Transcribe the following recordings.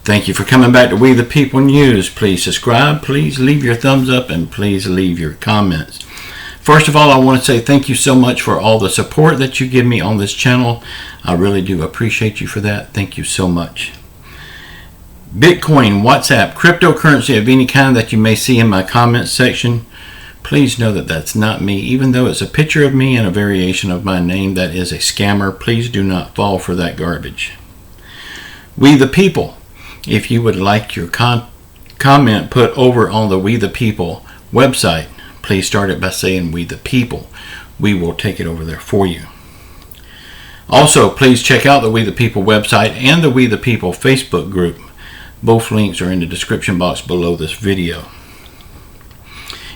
Thank you for coming back to We the People News. Please subscribe, please leave your thumbs up, and please leave your comments. First of all, I want to say thank you so much for all the support that you give me on this channel. I really do appreciate you for that. Thank you so much. Bitcoin, WhatsApp, cryptocurrency of any kind that you may see in my comments section, please know that that's not me. Even though it's a picture of me and a variation of my name, that is a scammer. Please do not fall for that garbage. We the People. If you would like your comment put over on the We the People website, please start it by saying We the People. We will take it over there for you. Also, please check out the We the People website and the We the People Facebook group. Both links are in the description box below this video.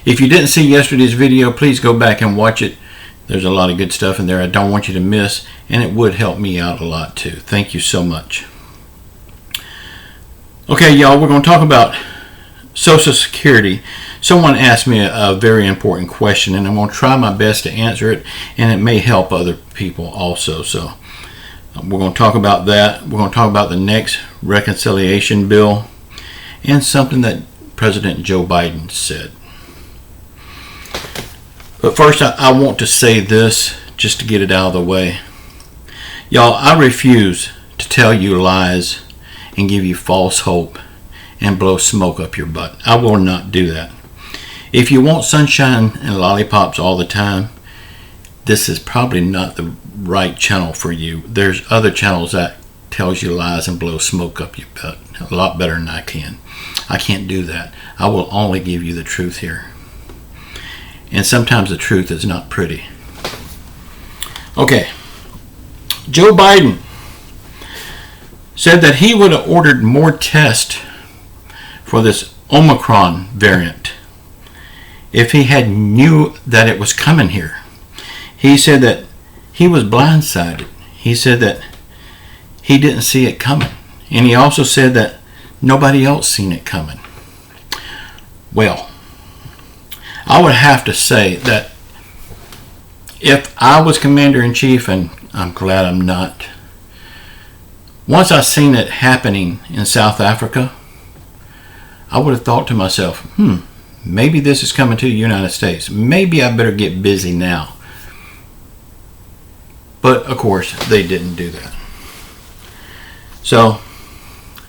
If you didn't see yesterday's video, please go back and watch it. There's a lot of good stuff in there I don't want you to miss, and it would help me out a lot too. Thank you so much. Okay, y'all, we're going to talk about Social Security. Someone asked me a very important question, and I'm going to try my best to answer it, and it may help other people also. So we're going to talk about that. We're going to talk about the next reconciliation bill and something that President Joe Biden said. But first, I want to say this just to get it out of the way. Y'all, I refuse to tell you lies and give you false hope and blow smoke up your butt. I will not do that. If you want sunshine and lollipops all the time, this is probably not the right channel for you. There's other channels that tells you lies and blow smoke up your butt a lot better than I can. I can't do that. I will only give you the truth here. And sometimes the truth is not pretty. Okay. Joe Biden said that he would have ordered more tests for this Omicron variant if he had knew that it was coming here. He said that he was blindsided. He said that he didn't see it coming. And he also said that nobody else seen it coming. Well, I would have to say that if I was Commander-in-Chief, and I'm glad I'm not, once I seen it happening in South Africa, I would have thought to myself, maybe this is coming to the United States. Maybe I better get busy now. But, of course, they didn't do that. So,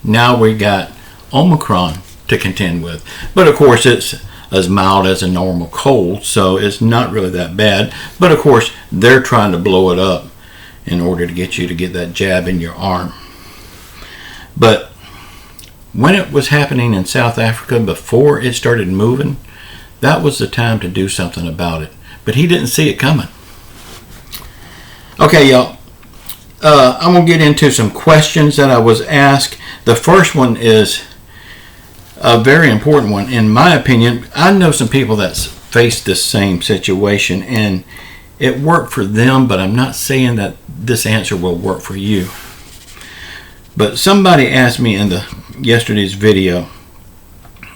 now we got Omicron to contend with. But, of course, it's as mild as a normal cold, so it's not really that bad. But, of course, they're trying to blow it up in order to get you to get that jab in your arm. But when it was happening in South Africa, before it started moving, that was the time to do something about it. But he didn't see it coming. Okay, y'all. I'm going to get into some questions that I was asked. The first one is a very important one. In my opinion, I know some people that's faced this same situation, and it worked for them, but I'm not saying that this answer will work for you. But somebody asked me in yesterday's video,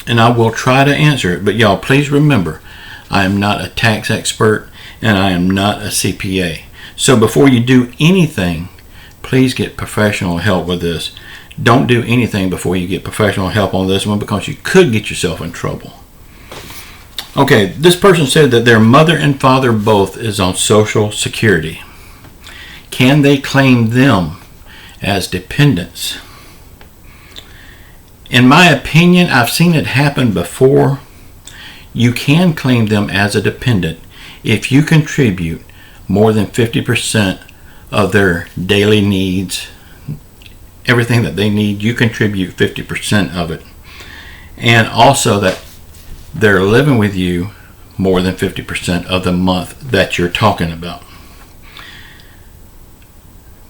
and I will try to answer it. But y'all, please remember, I am not a tax expert, and I am not a CPA. So before you do anything, please get professional help with this. Don't do anything before you get professional help on this one, because you could get yourself in trouble. Okay, this person said that their mother and father both is on Social Security. Can they claim them as dependents? In my opinion, I've seen it happen before. You can claim them as a dependent if you contribute more than 50% of their daily needs. Everything that they need, you contribute 50% of it. And also that they're living with you more than 50% of the month that you're talking about.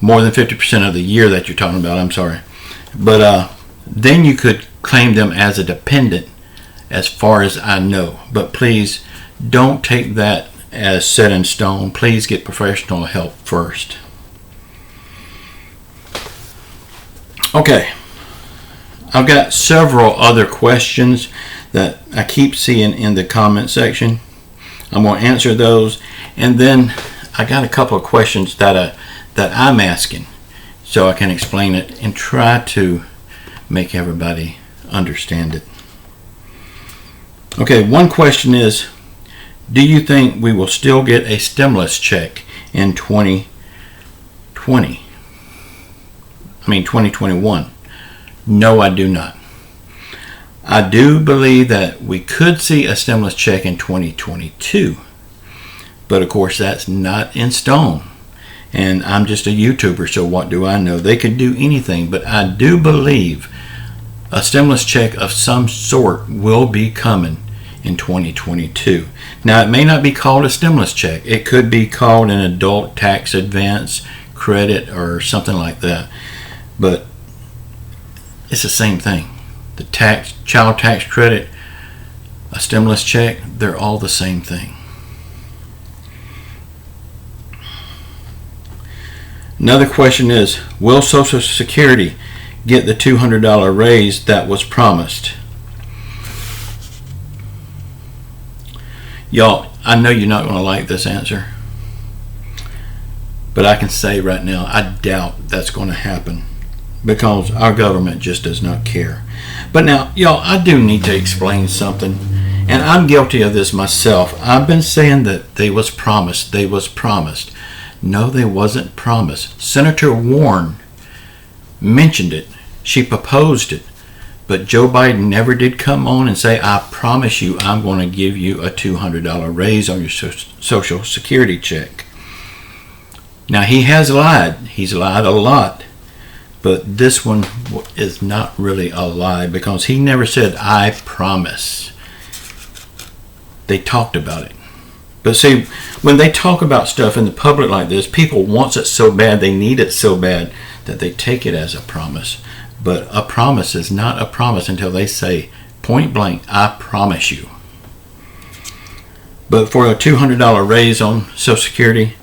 More than 50% of the year that you're talking about, I'm sorry. But then you could claim them as a dependent, as far as I know. But please don't take that as set in stone. Please get professional help first. Okay, I've got several other questions that I keep seeing in the comment section. I'm going to answer those, and then I got a couple of questions that I'm asking, so I can explain it and try to make everybody understand it. Okay, one question is, do you think we will still get a stimulus check in 2021? No, I do not. I do believe that we could see a stimulus check in 2022, but of course that's not in stone. And I'm just a YouTuber, so what do I know? They could do anything, but I do believe a stimulus check of some sort will be coming in 2022. Now, it may not be called a stimulus check. It could be called an adult tax advance credit or something like that. But it's the same thing. The child tax credit, a stimulus check, they're all the same thing. Another question is, will Social Security get the $200 raise that was promised? Y'all, I know you're not going to like this answer, but I can say right now, I doubt that's going to happen because our government just does not care. But now, y'all, I do need to explain something, and I'm guilty of this myself. I've been saying that they was promised. No, they wasn't promised. Senator Warren mentioned it. She proposed it. But Joe Biden never did come on and say, I promise you I'm going to give you a $200 raise on your Social Security check. Now, he has lied. He's lied a lot. But this one is not really a lie because he never said, I promise. They talked about it. But see, when they talk about stuff in the public like this, people want it so bad, they need it so bad that they take it as a promise. But a promise is not a promise until they say, point blank, I promise you. But for a $200 raise on Social Security,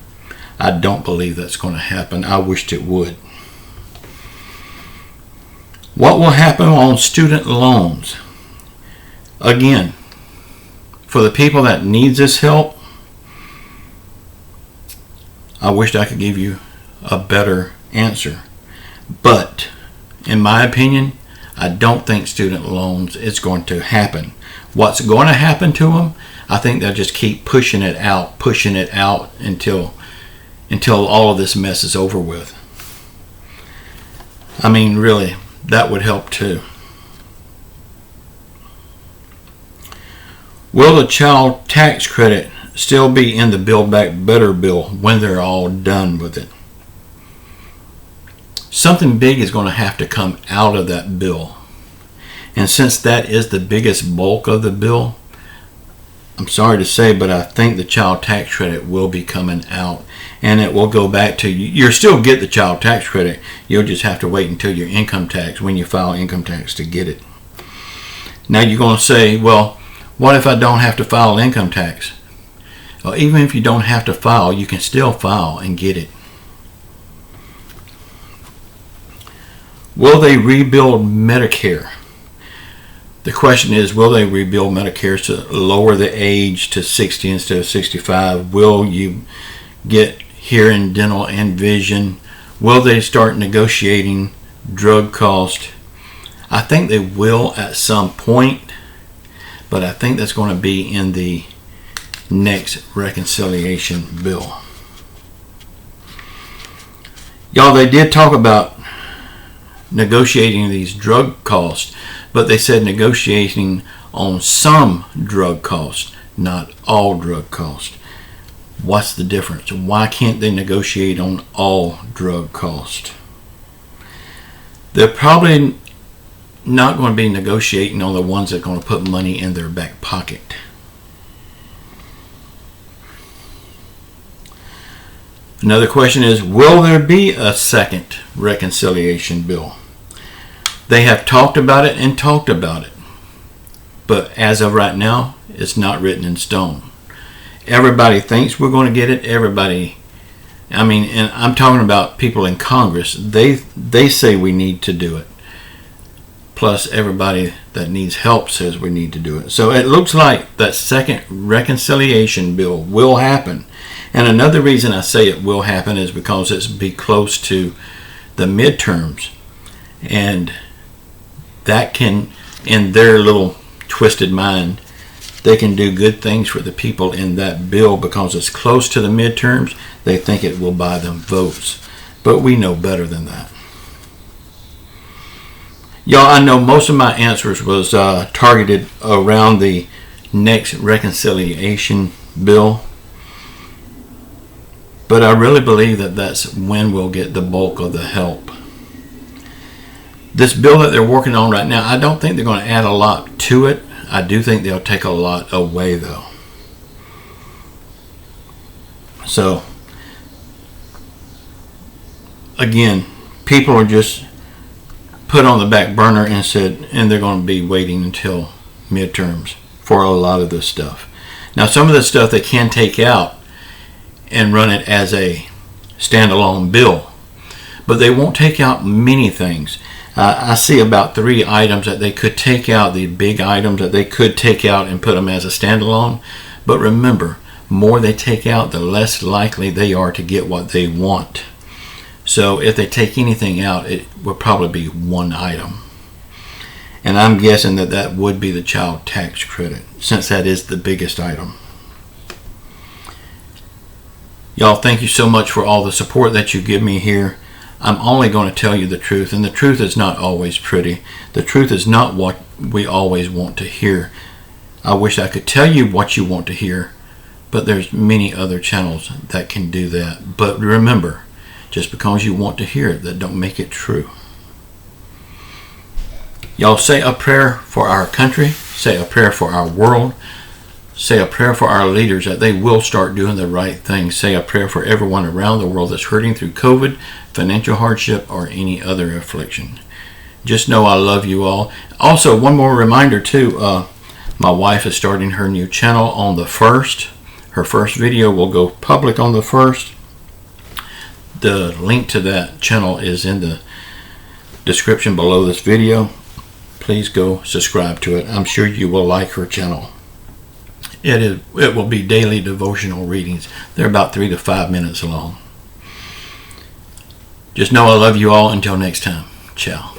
I don't believe that's going to happen. I wished it would. What will happen on student loans? Again, for the people that needs this help, I wished I could give you a better answer. But in my opinion, I don't think student loans is going to happen. What's going to happen to them, I think they'll just keep pushing it out until all of this mess is over with. I mean, really, that would help too. Will the child tax credit still be in the Build Back Better bill when they're all done with it? Something big is going to have to come out of that bill. And since that is the biggest bulk of the bill, I'm sorry to say, but I think the child tax credit will be coming out. And it will go back to, you'll still get the child tax credit. You'll just have to wait until your income tax, when you file income tax, to get it. Now you're going to say, well, what if I don't have to file income tax? Well, even if you don't have to file, you can still file and get it. Will they rebuild Medicare? The question is, will they rebuild Medicare to lower the age to 60 instead of 65? Will you get hearing, dental, and vision? Will they start negotiating drug cost? I think they will at some point, but I think that's going to be in the next reconciliation bill. Y'all, they did talk about negotiating these drug costs, but they said negotiating on some drug costs, not all drug costs. What's the difference? Why can't they negotiate on all drug costs? They're probably not going to be negotiating on the ones that are going to put money in their back pocket. Another question is, will there be a second reconciliation bill? They have talked about it and talked about it. But as of right now, it's not written in stone. Everybody thinks we're going to get it. Everybody, I mean, and I'm talking about people in Congress. They say we need to do it. Plus, everybody that needs help says we need to do it. So it looks like that second reconciliation bill will happen. And another reason I say it will happen is because it's be close to the midterms. And that can, in their little twisted mind, they can do good things for the people in that bill because it's close to the midterms. They think it will buy them votes. But we know better than that. Y'all, I know most of my answers was targeted around the next reconciliation bill. But I really believe that that's when we'll get the bulk of the help. This bill that they're working on right now, I don't think they're going to add a lot to it. I do think they'll take a lot away, though. So, again, people are just put on the back burner and they're going to be waiting until midterms for a lot of this stuff. Now, some of this stuff they can take out and run it as a standalone bill, but they won't take out many things. I see about 3 items that they could take out, the big items that they could take out and put them as a standalone. But remember, more they take out, the less likely they are to get what they want. So if they take anything out, it will probably be 1 item. And I'm guessing that that would be the child tax credit, since that is the biggest item. Y'all, thank you so much for all the support that you give me here. I'm only going to tell you the truth, and the truth is not always pretty. The truth is not what we always want to hear. I wish I could tell you what you want to hear, but there's many other channels that can do that. But remember, just because you want to hear it, that don't make it true. Y'all, say a prayer for our country, say a prayer for our world, say a prayer for our leaders that they will start doing the right thing. Say a prayer for everyone around the world that's hurting through COVID, financial hardship, or any other affliction. Just know I love you all. Also, one more reminder too, my wife is starting her new channel on the 1st. Her first video will go public on the 1st. The link to that channel is in the description below this video. Please go subscribe to it. I'm sure you will like her channel. It will be daily devotional readings. They're about 3 to 5 minutes long. Just know I love you all. Until next time. Ciao.